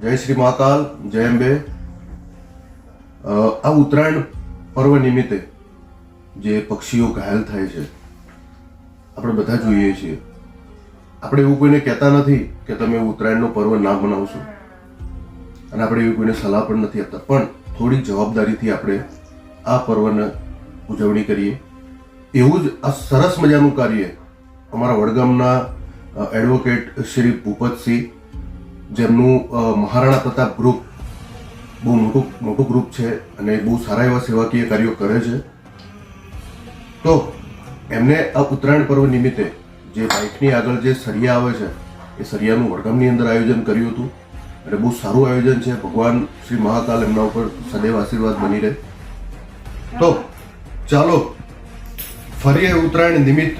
જય શ્રી મહાકાલ, જય અંબે. આ ઉત્તરાયણ પર્વ નિમિત્તે જે પક્ષીઓ ઘાયલ થાય છે આપણે બધા જોઈએ છીએ. આપણે એવું કોઈને કહેતા નથી કે તમે ઉત્તરાયણનો પર્વ ના બનાવશો, અને આપણે એવી કોઈને સલાહ પણ નથી આપતા, પણ થોડી જવાબદારીથી આપણે આ પર્વને ઉજવણી કરીએ. એવું જ આ સરસ મજાનું કાર્ય અમારા વડગામના એડવોકેટ શ્રી ભૂપતસિંહ, જેમનું મહારાણા પ્રતાપ ગ્રુપ બહુ મોટું ગ્રુપ છે અને બહુ સારા એવા સેવાકીય કાર્યો કરે છે. તો એમને આ ઉત્તરાયણ પર્વ નિમિત્તે જે બાઇકની આગળ જે સરિયા આવે છે એ સરિયાનું વડગામની અંદર આયોજન કર્યું હતું, અને બહુ સારું આયોજન છે. ભગવાન શ્રી મહાકાલ એમના ઉપર સદૈવ આશીર્વાદ બની રહે. તો ચાલો ફરી ઉત્તરાયણ નિમિત્ત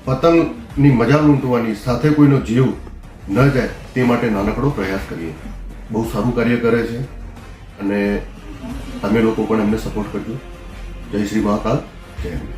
પતંગની મજા લૂંટવાની સાથે કોઈનો જીવ ન જાય તે માટે નાનકડો પ્રયાસ કરીએ. બહુ સારું કાર્ય કરે છે અને તમે લોકો પણ એમને સપોર્ટ કરજો. જય શ્રી મહાકાલ, જય હિન્દ.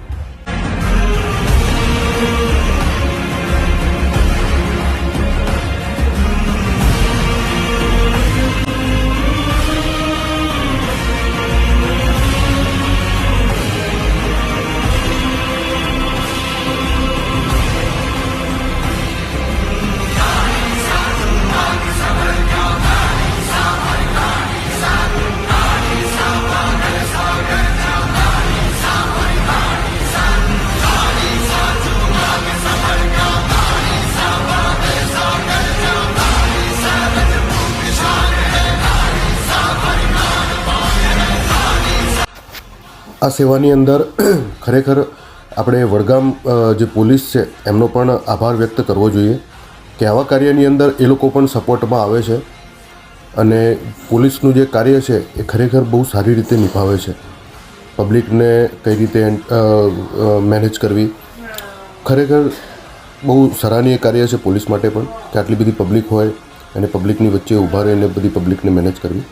આ સેવાની અંદર ખરેખર આપણે વડગામ જે પોલીસ છે એમનો પણ આભાર વ્યક્ત કરવો જોઈએ કે આવા કાર્યની અંદર એ લોકો પણ સપોર્ટમાં આવે છે, અને પોલીસનું જે કાર્ય છે એ ખરેખર બહુ સારી રીતે નિભાવે છે. પબ્લિકને કઈ રીતે મેનેજ કરવી, ખરેખર બહુ સરાહનીય કાર્ય છે પોલીસ માટે પણ, કે આટલી બધી પબ્લિક હોય અને પબ્લિકની વચ્ચે ઊભા રહીને બધી પબ્લિકને મેનેજ કરવી.